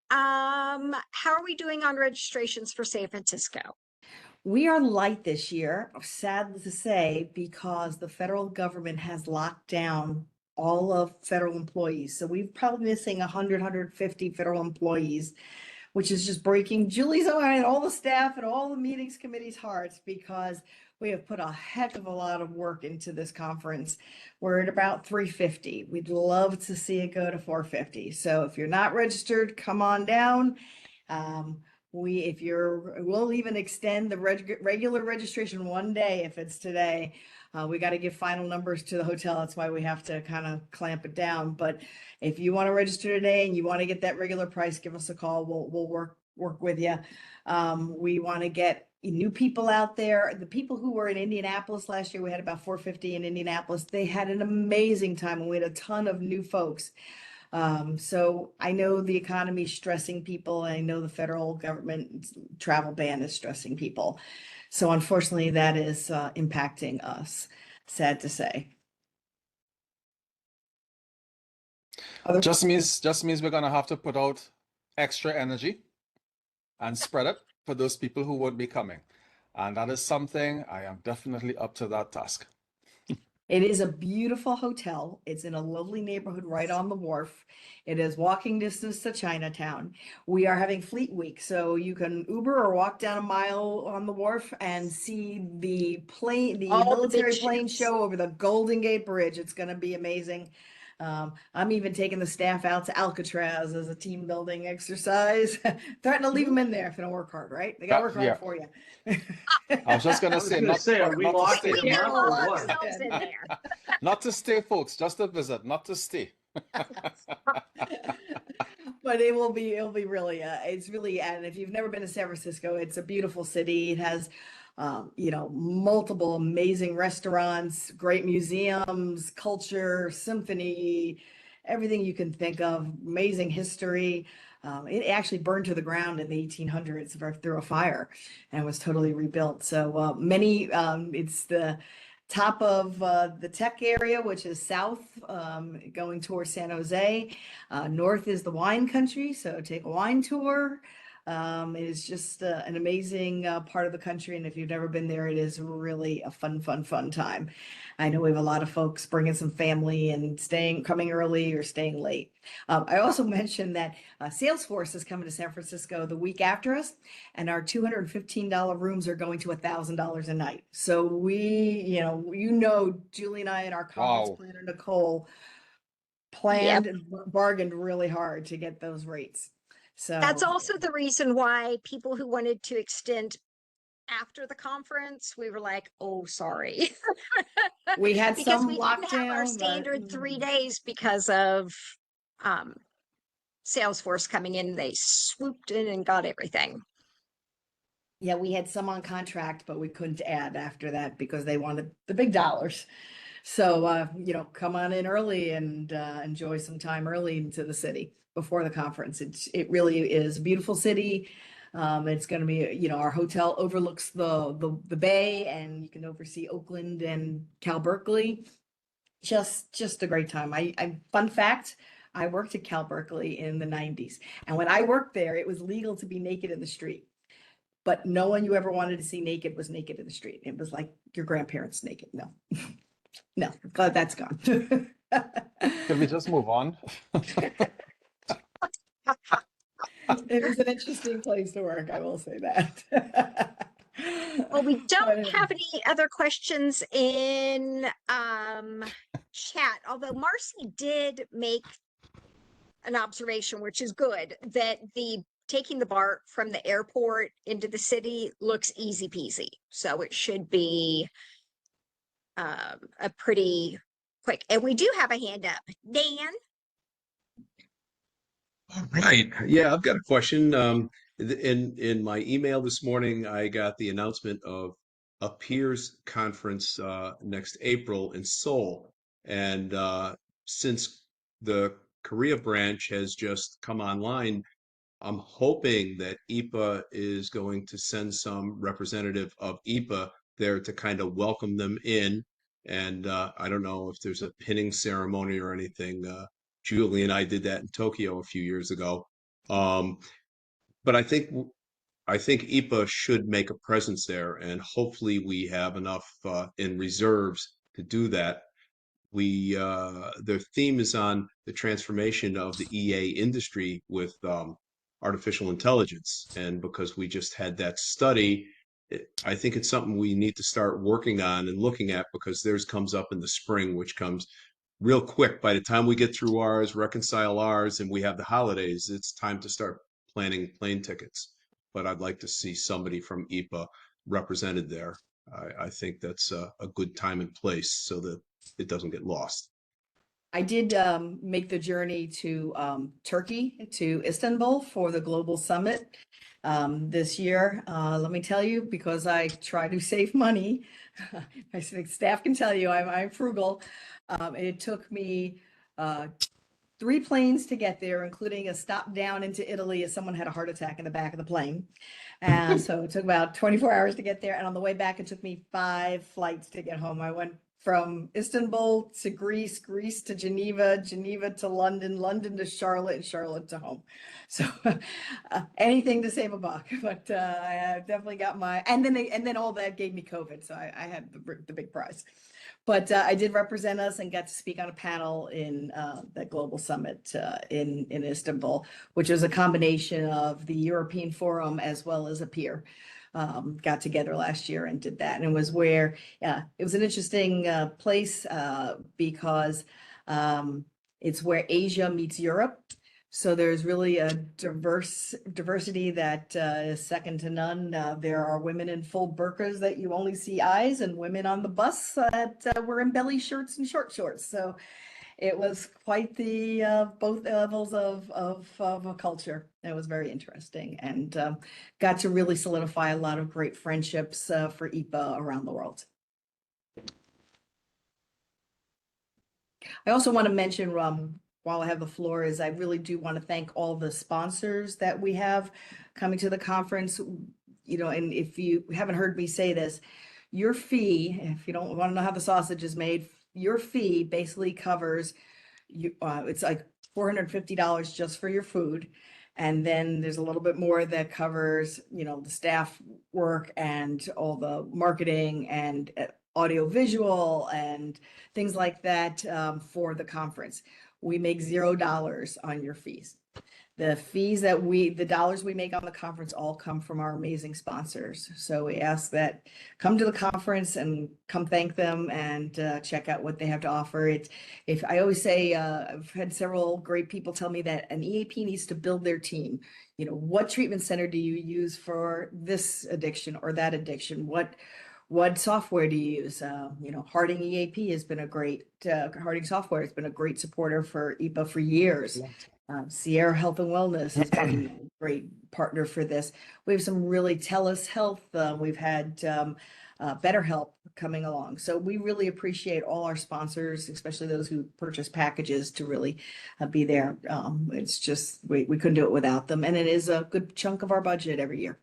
How are we doing on registrations for San Francisco? We are light this year, sad to say, because the federal government has locked down all of federal employees. So we're probably missing 100, 150 federal employees which is just breaking Julie's and all the staff and all the meetings committees' hearts, because we have put a heck of a lot of work into this conference. We're at about 350. We'd love to see it go to 450. So if you're not registered, come on down. We'll even extend the regular registration one day if it's today. We got to give final numbers to the hotel. That's why we have to kind of clamp it down. But if you want to register today and you want to get that regular price, give us a call. We'll work with you. We want to get new people out there. The people who were in Indianapolis last year, we had about 450 in Indianapolis. They had an amazing time, and we had a ton of new folks. So I know the economy is stressing people. I know the federal government travel ban is stressing people. So unfortunately, that is impacting us. Sad to say. Just means we're gonna have to put out extra energy and spread it for those people who won't be coming. And that is something I am definitely up to that task. It is a beautiful hotel. It's in a lovely neighborhood right on the wharf. It is walking distance to Chinatown. We are having Fleet Week, so you can Uber or walk down a mile on the wharf and see the All the military big plane ships. show over the Golden Gate Bridge. It's going to be amazing. I'm even taking the staff out to Alcatraz as a team building exercise. Threaten to leave them in there if they don't work hard, right? They got to work hard Yeah. for you. I was just gonna I was say, gonna not, say, are not, we not to locking stay, We them can up or lock what? ourselves in there. not to stay, folks, just to visit, not to stay. But it'll be really it's really, and if you've never been to San Francisco, it's a beautiful city. It has multiple amazing restaurants, great museums, culture, symphony, everything you can think of, amazing history. It actually burned to the ground in the 1800s through a fire and was totally rebuilt. So it's the top of the tech area, which is south, going towards San Jose. North is the wine country, so take a wine tour. It is just an amazing part of the country, and if you've never been there, it is really a fun time. I know we have a lot of folks bringing some family and coming early or staying late. I also mentioned that Salesforce is coming to San Francisco the week after us, and our $215 rooms are going to $1,000 a night. So Julie and I and our conference Wow. planner, Nicole, planned and bargained really hard to get those rates. So That's also the reason why people who wanted to extend after the conference, we were like, oh, sorry. we had Because some we didn't have our lockdown, standard 3 days because of Salesforce coming in. They swooped in and got everything. yeah, we had some on contract, but we couldn't add after that because they wanted the big dollars. So, come on in early and enjoy some time early into the city before the conference. It really is a beautiful city. It's going to be, our hotel overlooks the bay, and you can oversee Oakland and Cal Berkeley. Just a great time. Fun fact, I worked at Cal Berkeley in the 90s, and when I worked there, it was legal to be naked in the street. But no one you ever wanted to see naked was naked in the street. It was like your grandparents naked. No. No, glad that's gone. Can we just move on? It was an interesting place to work, I will say that. Well, we But don't anyway. have any other questions in chat, although Marcy did make an observation, which is good, that taking the BART from the airport into the city looks easy peasy. So it should be a pretty quick. And we do have a hand up. Dan? Right. Yeah, I've got a question. In my email this morning, I got the announcement of a peers conference next April in Seoul. And since the Korea branch has just come online, I'm hoping that EAPA is going to send some representative of EAPA there to kind of welcome them in. And I don't know if there's a pinning ceremony or anything. Julie and I did that in Tokyo a few years ago. But I think EAPA should make a presence there, and hopefully we have enough in reserves to do that. Their theme is on the transformation of the EA industry with artificial intelligence. And because we just had that study, I think it's something we need to start working on and looking at, because theirs comes up in the spring, which comes real quick. By the time we get through ours, reconcile ours, and we have the holidays, it's time to start planning plane tickets. But I'd like to see somebody from EAPA represented there. I think that's a good time and place so that it doesn't get lost. I did make the journey to Turkey, to Istanbul for the Global Summit this year. Let me tell you, because I try to save money, I think staff can tell you I'm frugal. It took me 3 planes to get there, including a stop down into Italy as someone had a heart attack in the back of the plane. So it took about 24 hours to get there. And on the way back, it took me 5 flights to get home. I went from Istanbul to Greece, Greece to Geneva, Geneva to London, London to Charlotte, and Charlotte to home. So anything to save a buck, but I definitely got my, and then all that gave me COVID. So I had the big prize. But I did represent us and got to speak on a panel in the Global Summit in Istanbul, which was a combination of the European Forum as well as a peer. Got together last year and did that. And it was where, it was an interesting place because it's where Asia meets Europe. So there's really a diversity that is second to none. There are women in full burqas that you only see eyes, and women on the bus that were in belly shirts and short shorts. So it was quite the both levels of a culture. It was very interesting, and got to really solidify a lot of great friendships for EAPA around the world. I also want to mention, while I have the floor, is I really do want to thank all the sponsors that we have coming to the conference. You know, and if you haven't heard me say this, your fee, if you don't want to know how the sausage is made, your fee basically covers you. It's like $450 just for your food. And then there's a little bit more that covers, you know, the staff work and all the marketing and audio visual and things like that for the conference. We make $0 on your fees. The fees that the dollars we make on the conference all come from our amazing sponsors. So we ask that come to the conference and come thank them and check out what they have to offer. If I always say, I've had several great people tell me that an EAP needs to build their team. You know, what treatment center do you use for this addiction or that addiction? What software do you use? You know, Harding EAP has been a great, Harding Software has been a great supporter for EAPA for years. Sierra Health and Wellness has been a great partner for this. We have some really TELUS Health. We've had BetterHelp coming along. So we really appreciate all our sponsors, especially those who purchase packages to really be there. It's just, we couldn't do it without them. And it is a good chunk of our budget every year.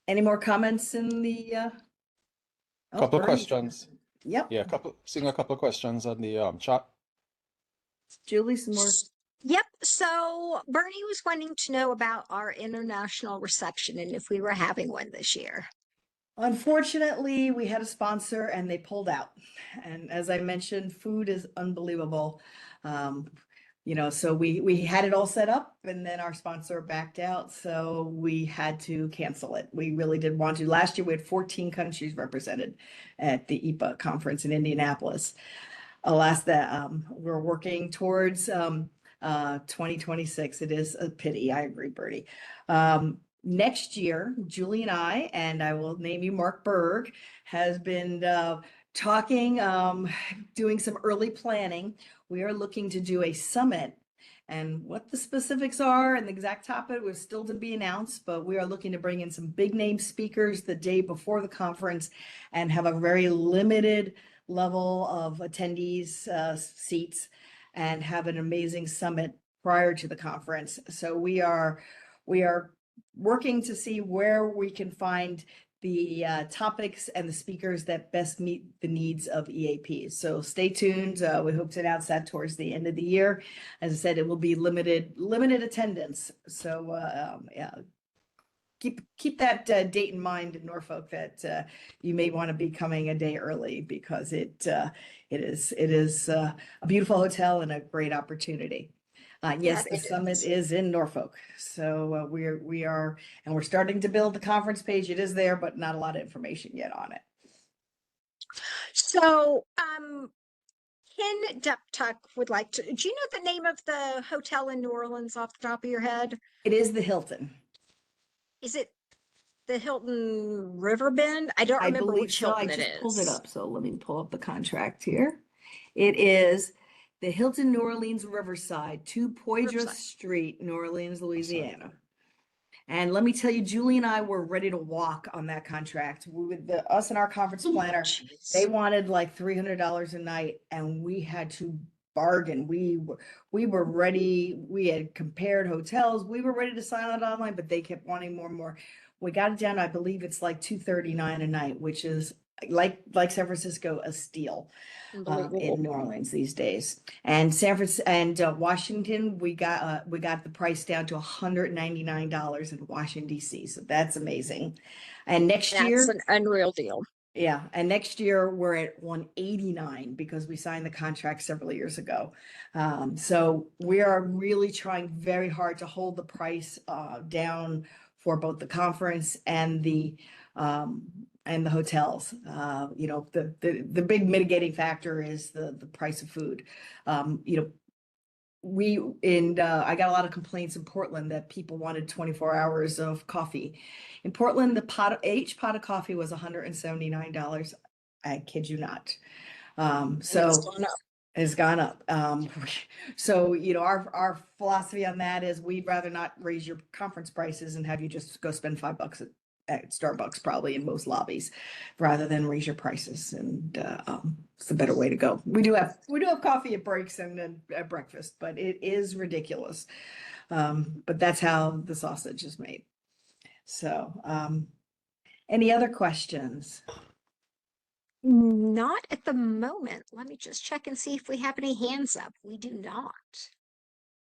Any more comments in the Couple of Bernie. questions. Yep. Yeah, seeing a couple of questions on the chat. Julie, some more. Yep. So Bernie was wanting to know about our international reception and if we were having one this year. Unfortunately, we had a sponsor and they pulled out. And as I mentioned, food is unbelievable. You know, so we had it all set up and then our sponsor backed out. So we had to cancel it. We really did want to. Last year, we had 14 countries represented at the EAPA conference in Indianapolis. Alas, that we're working towards 2026. It is a pity. I agree, Bertie. Next year, Julie and I will name you Mark Berg, has been talking, doing some early planning. We are looking to do a summit, and what the specifics are and the exact topic was still to be announced, but we are looking to bring in some big name speakers the day before the conference and have a very limited level of attendees seats and have an amazing summit prior to the conference. So we are working to see where we can find the topics and the speakers that best meet the needs of EAPs. So stay tuned. We hope to announce that towards the end of the year. As I said, it will be limited attendance. So yeah, keep that date in mind in Norfolk, that you may want to be coming a day early, because it is a beautiful hotel and a great opportunity. Yes, Yeah, the it summit is. is in Norfolk, so and we're starting to build the conference page. It is there, but not a lot of information yet on it. So, Ken Deptuck would like to, do you know the name of the hotel in New Orleans off the top of your head? It is the Hilton. Is it the Hilton Riverbend? I don't I remember believe which so. I Hilton it just pulled it is. up, so let me pull up the contract here. It is the Hilton New Orleans Riverside, 2 Poydras Riverside. Street, New Orleans, Louisiana. And let me tell you, Julie and I were ready to walk on that contract. Us and our conference planner, they Jeez. wanted like $300 a night, and we had to bargain. We were ready. We had compared hotels. We were ready to sign it online, but they kept wanting more and more. We got it down. I believe it's like $239 a night, which is like San Francisco, a steal Unbelievable. in New Orleans these days. And San Francisco and Washington, we got the price down to $199 in Washington D.C. So that's amazing. And next That's year, an unreal deal. yeah, and next year we're at 189 because we signed the contract several years ago. So we are really trying very hard to hold the price down for both the conference and the hotels. The big mitigating factor is the price of food. I got a lot of complaints in Portland that people wanted 24 hours of coffee. In Portland, each pot of coffee was $179. I kid you not. And it's So gone up. has gone up. So, our philosophy on that is we'd rather not raise your conference prices and have you just go spend $5 at Starbucks, probably in most lobbies, rather than raise your prices. And it's the better way to go. We do have coffee at breaks and at breakfast, but it is ridiculous. But that's how the sausage is made. So, any other questions? Not at the moment. Let me just check and see if we have any hands up. We do not.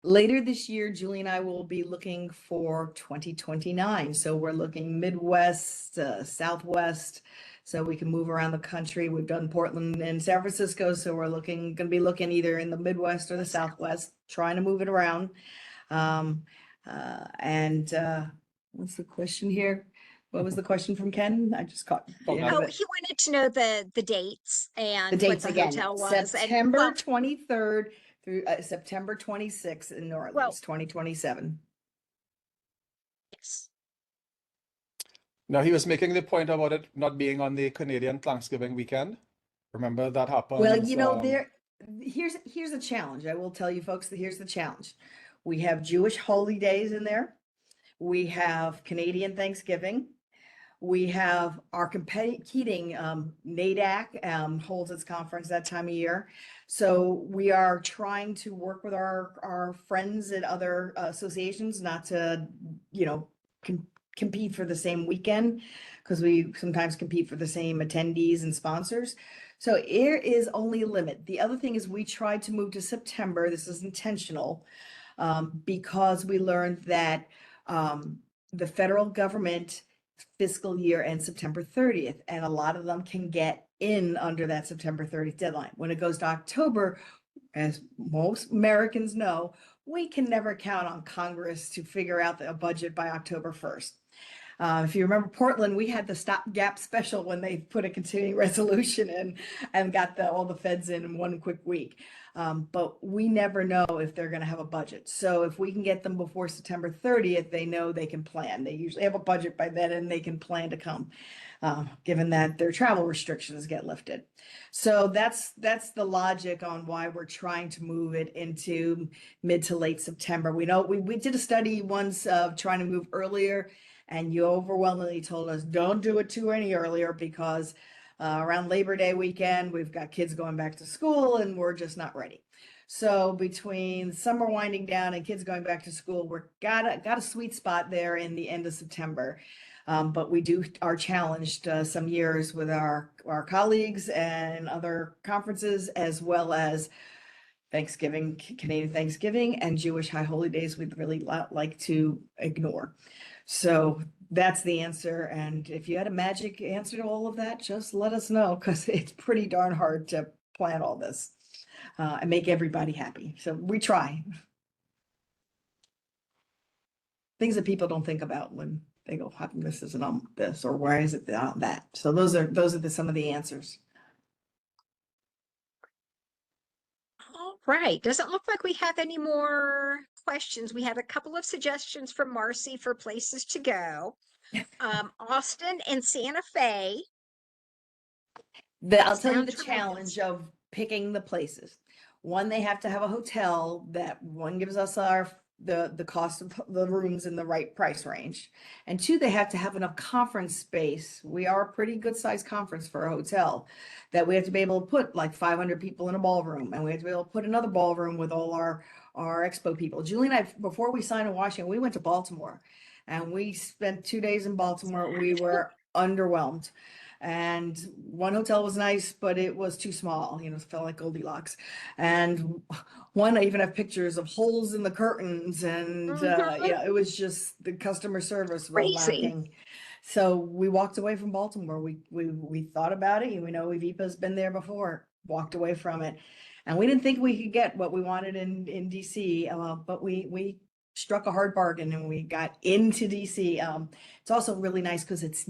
Later this year, Julie and I will be looking for 2029. So we're looking Midwest, Southwest, so we can move around the country. We've done Portland and San Francisco, so we're going to be looking either in the Midwest or the Southwest, trying to move it around. What's the question here? What was the question from Ken? I just caught the end of Oh, it. he wanted to know the dates The and what dates the again, hotel was. And September well, 23rd through September 26th in New Orleans, 2027. yes. Now, he was making the point about it not being on the Canadian Thanksgiving weekend. Remember that happens. Well, here's a challenge. I will tell you folks that here's the challenge. We have Jewish holy days in there. We have Canadian Thanksgiving. We have our competing NADAC holds its conference that time of year. So we are trying to work with our friends at other associations not to, compete for the same weekend, because we sometimes compete for the same attendees and sponsors. So there is only a limit. The other thing is we tried to move to September. This is intentional, because we learned that the federal government fiscal year ends September 30th, and a lot of them can get in under that September 30th deadline. When it goes to October, as most Americans know, we can never count on Congress to figure out a budget by October 1st. If you remember Portland, we had the stopgap special when they put a continuing resolution in and got all the feds in one quick week. But we never know if they're going to have a budget. So if we can get them before September 30th, they know they can plan. They usually have a budget by then and they can plan to come, given that their travel restrictions get lifted. So that's the logic on why we're trying to move it into mid to late September. We know we did a study once of trying to move earlier, and you overwhelmingly told us don't do it too any earlier, because around Labor Day weekend, we've got kids going back to school and we're just not ready. So between summer winding down and kids going back to school, we're got a sweet spot there in the end of September. But we are challenged some years with our colleagues and other conferences, as well as Thanksgiving, Canadian Thanksgiving, and Jewish high holy days we'd really like to ignore. So that's the answer. And if you had a magic answer to all of that, just let us know, because it's pretty darn hard to plan all this and make everybody happy. So we try. Things that people don't think about when they go, how come this isn't on this, or why is it on that? So those are some of the answers. All right. Doesn't look like we have any more questions. We had a couple of suggestions from Marcy for places to go. Austin and Santa Fe. I'll tell you Sound the tremendous. challenge of picking the places. One, they have to have a hotel that one gives us the cost of the rooms in the right price range. And two, they have to have enough conference space. We are a pretty good sized conference for a hotel, that we have to be able to put like 500 people in a ballroom, and we have to be able to put another ballroom with all our expo people. Julie and I, before we signed in Washington, we went to Baltimore, and we spent 2 days in Baltimore. We were underwhelmed. And one hotel was nice, but it was too small, it felt like Goldilocks. And one, I even have pictures of holes in the curtains, and it was just, the customer service was Crazy. lacking. So we walked away from Baltimore. We thought about it. We know EAPA's been there before, walked away from it. And we didn't think we could get what we wanted in DC, but we struck a hard bargain and we got into DC. It's also really nice because it's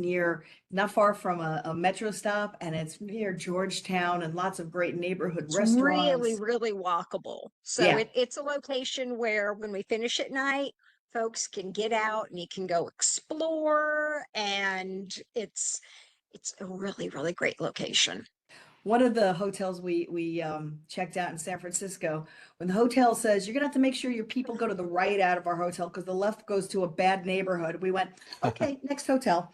not far from a metro stop, and it's near Georgetown and lots of great neighborhood It's restaurants. really, really walkable. So Yeah. it's a location where when we finish at night, folks can get out and you can go explore, and it's a really, really great location. One of the hotels we checked out in San Francisco, when the hotel says, you're gonna have to make sure your people go to the right out of our hotel because the left goes to a bad neighborhood, we went, okay, next hotel.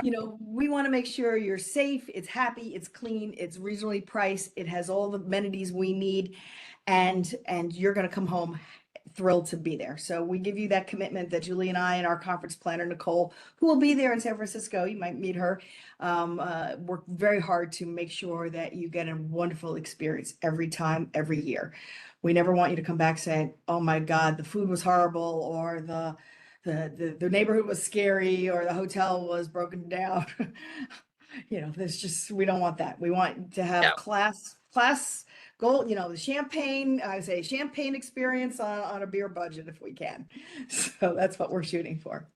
We want to make sure you're safe, it's happy, it's clean, it's reasonably priced, it has all the amenities we need, and you're gonna come home thrilled to be there. So we give you that commitment that Julie and I and our conference planner, Nicole, who will be there in San Francisco, you might meet her, work very hard to make sure that you get a wonderful experience every time, every year. We never want you to come back saying, oh my God, the food was horrible, or the neighborhood was scary, or the hotel was broken down. we don't want that. We want to have class goal, the champagne experience on a beer budget if we can. So that's what we're shooting for.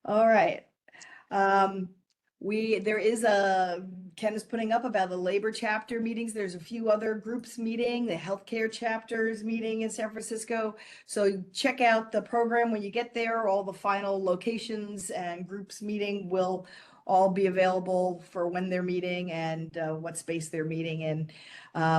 All right. Ken is putting up about the labor chapter meetings. There's a few other groups meeting, the healthcare chapters meeting in San Francisco. So check out the program when you get there. All the final locations and groups meeting will all be available for when they're meeting and what space they're meeting in.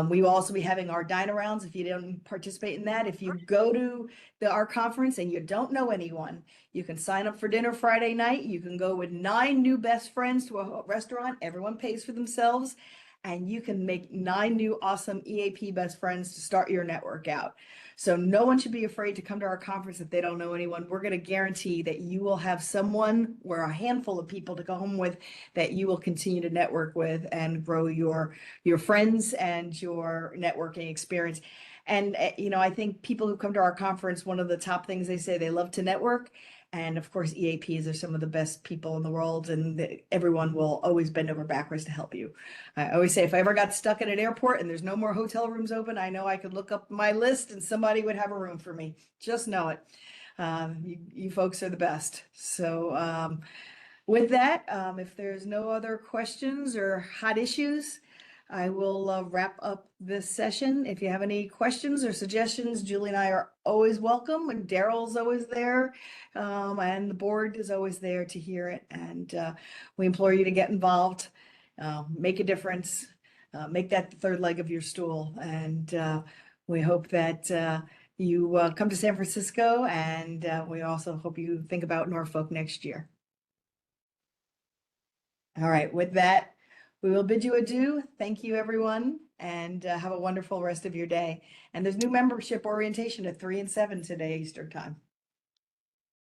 We will also be having our dine arounds. If you didn't participate in that, if you go to our conference and you don't know anyone, you can sign up for dinner Friday night. You can go with 9 new best friends to a restaurant. Everyone pays for themselves. And you can make 9 new awesome EAP best friends to start your network out. So no one should be afraid to come to our conference if they don't know anyone. We're going to guarantee that you will have someone, or a handful of people to go home with, that you will continue to network with and grow your friends and your networking experience. And, I think people who come to our conference, one of the top things they say, they love to network. And of course, EAPs are some of the best people in the world, and everyone will always bend over backwards to help you. I always say, if I ever got stuck at an airport and there's no more hotel rooms open, I know I could look up my list and somebody would have a room for me. Just know it. You folks are the best. So with that, if there's no other questions or hot issues, I will wrap up this session. If you have any questions or suggestions, Julie and I are always welcome, and Daryl's always there, and the board is always there to hear it. And we implore you to get involved, make a difference, make that the third leg of your stool. And we hope that you come to San Francisco, and we also hope you think about Norfolk next year. All right, with that, we will bid you adieu. Thank you, everyone, and have a wonderful rest of your day. And there's new membership orientation at 3 and 7 today, Eastern Time.